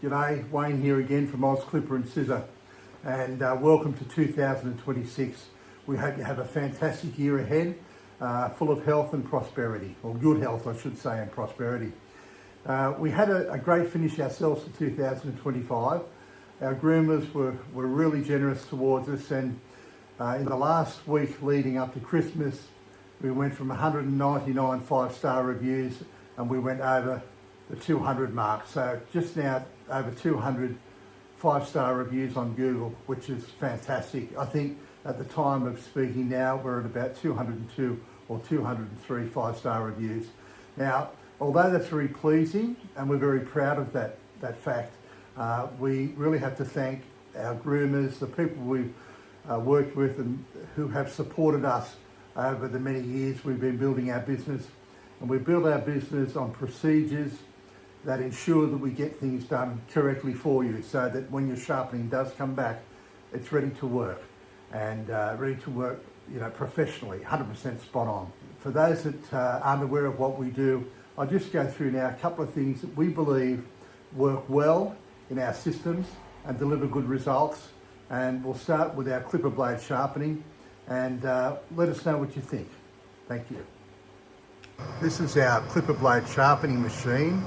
G'day, Wayne here again from Oz Clipper and Scissor, and welcome to 2026. We hope you have a fantastic year ahead, full of health and prosperity, or good health I should say, and prosperity. We had a great finish ourselves to 2025. Our groomers were really generous towards us, and in the last week leading up to Christmas, we went from 199 5-star reviews and we went over the 200 mark. So just now over 200 5-star reviews on Google, which is fantastic. I think at the time of speaking now, we're at about 202 or 203 5-star reviews. Now, although that's very pleasing and we're very proud of that fact, we really have to thank our groomers, the people we've worked with and who have supported us over the many years we've been building our business. And we build our business on procedures that ensure that we get things done correctly for you, so that when your sharpening does come back, it's ready to work, and ready to work, professionally, 100% spot on. For those that aren't aware of what we do, I'll just go through now a couple of things that we believe work well in our systems and deliver good results. And we'll start with our clipper blade sharpening, and let us know what you think. Thank you. This is our clipper blade sharpening machine,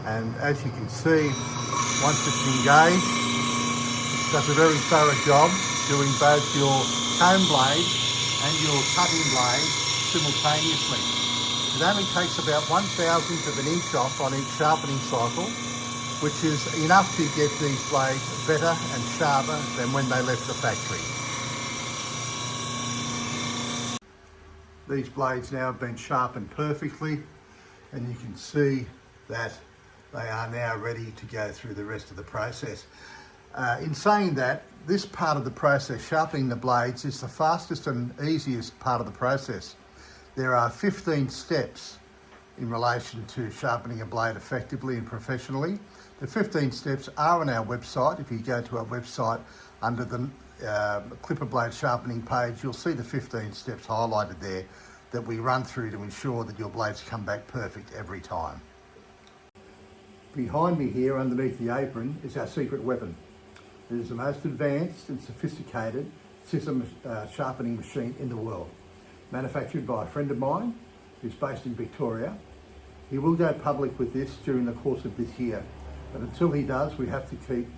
and as you can see, once it's engaged, it does a very thorough job doing both your comb blade and your cutting blade simultaneously. It only takes about 1/1000th of an inch off on each sharpening cycle, which is enough to get these blades better and sharper than when they left the factory. These blades now have been sharpened perfectly, and you can see that they are now ready to go through the rest of the process. In saying that, this part of the process, sharpening the blades, is the fastest and easiest part of the process. There are 15 steps in relation to sharpening a blade effectively and professionally. The 15 steps are on our website. If you go to our website under the clipper blade sharpening page, you'll see the 15 steps highlighted there that we run through to ensure that your blades come back perfect every time. Behind me here underneath the apron is our secret weapon. It is the most advanced and sophisticated scissor sharpening machine in the world. Manufactured by a friend of mine who's based in Victoria. He will go public with this during the course of this year. But until he does, we have to keep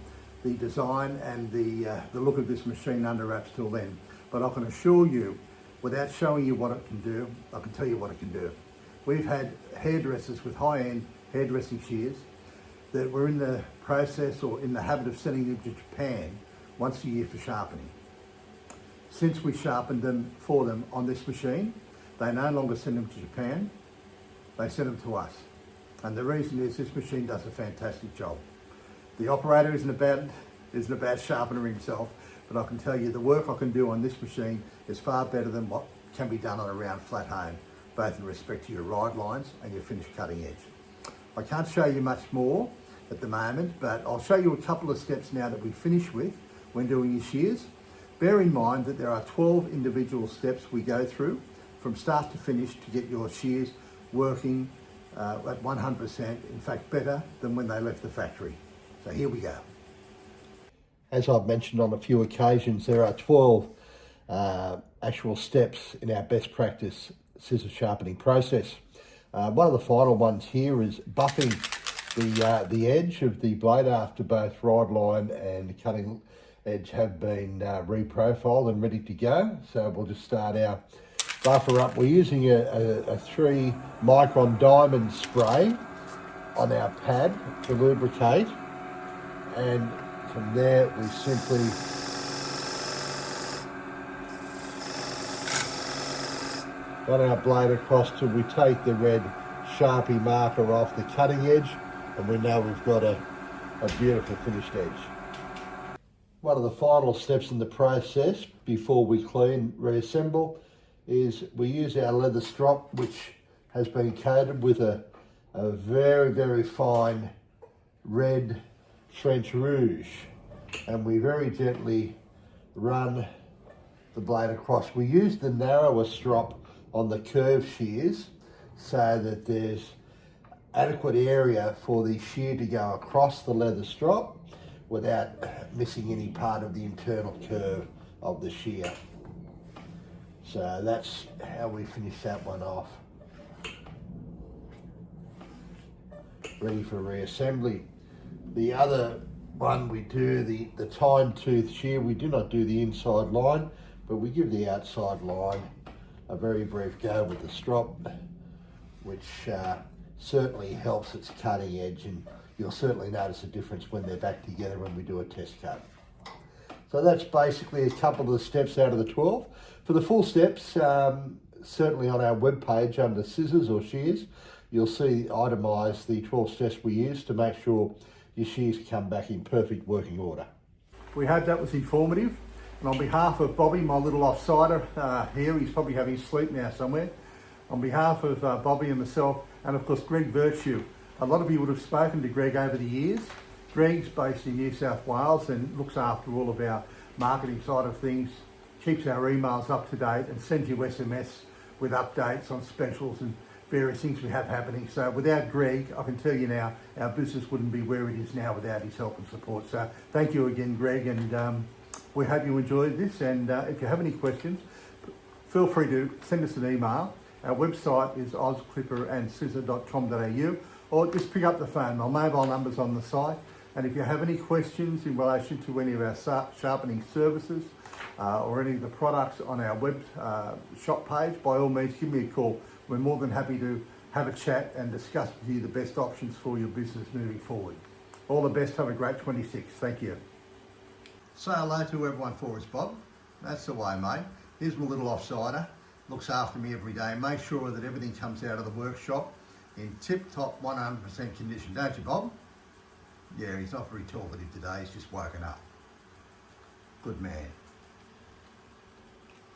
the design and the look of this machine under wraps till then. But I can assure you, without showing you what it can do, I can tell you what it can do. We've had hairdressers with high-end hairdressing shears that were in the process or in the habit of sending them to Japan once a year for sharpening. Since we sharpened them for them on this machine, they no longer send them to Japan, they send them to us. And the reason is this machine does a fantastic job. The operator isn't a bad sharpener himself, but I can tell you the work I can do on this machine is far better than what can be done on a round flat hone, both in respect to your ride lines and your finished cutting edge. I can't show you much more at the moment, but I'll show you a couple of steps now that we finish with when doing your shears. Bear in mind that there are 12 individual steps we go through from start to finish to get your shears working at 100%, in fact better than when they left the factory. So here we go. As I've mentioned on a few occasions, there are 12 actual steps in our best practice scissor sharpening process. One of the final ones here is buffing the edge of the blade after both ride line and cutting edge have been reprofiled and ready to go. So we'll just start our buffer up. We're using a 3 micron diamond spray on our pad to lubricate, and from there we simply run our blade across till we take the red Sharpie marker off the cutting edge, and we know we've got a beautiful finished edge. One of the final steps in the process before we clean, reassemble, is we use our leather strop, which has been coated with a very, very fine red French rouge, and we very gently run the blade across. We use the narrower strop on the curved shears so that there's adequate area for the shear to go across the leather strop without missing any part of the internal curve of the shear. So that's how we finish that one off. Ready for reassembly. The other one we do, the time tooth shear, we do not do the inside line, but we give the outside line a very brief go with the strop, which certainly helps its cutting edge, and you'll certainly notice a difference when they're back together when we do a test cut. So that's basically a couple of the steps out of the 12. For the full steps, certainly on our webpage under scissors or shears, you'll see itemised the 12 steps we use to make sure your shears come back in perfect working order. We hope that was informative. And on behalf of Bobby, my little offsider here, he's probably having sleep now somewhere. On behalf of Bobby and myself, and of course Greg Virtue, a lot of you would have spoken to Greg over the years. Greg's based in New South Wales and looks after all of our marketing side of things, keeps our emails up to date and sends you SMS with updates on specials and various things we have happening. So without Greg, I can tell you now, our business wouldn't be where it is now without his help and support. So thank you again, Greg, and we hope you enjoyed this. And if you have any questions, feel free to send us an email. Our website is ozclipperandscissor.com.au, or just pick up the phone. My mobile number's on the site. And if you have any questions in relation to any of our sharpening services or any of the products on our web shop page, by all means, give me a call. We're more than happy to have a chat and discuss with you the best options for your business moving forward. All the best. Have a great 26. Thank you. Say hello to everyone for us, Bob. That's the way, mate. Here's my little offsider. Looks after me every day. Make sure that everything comes out of the workshop in tip-top 100% condition. Don't you, Bob? Yeah, he's not very talkative today. He's just woken up. Good man.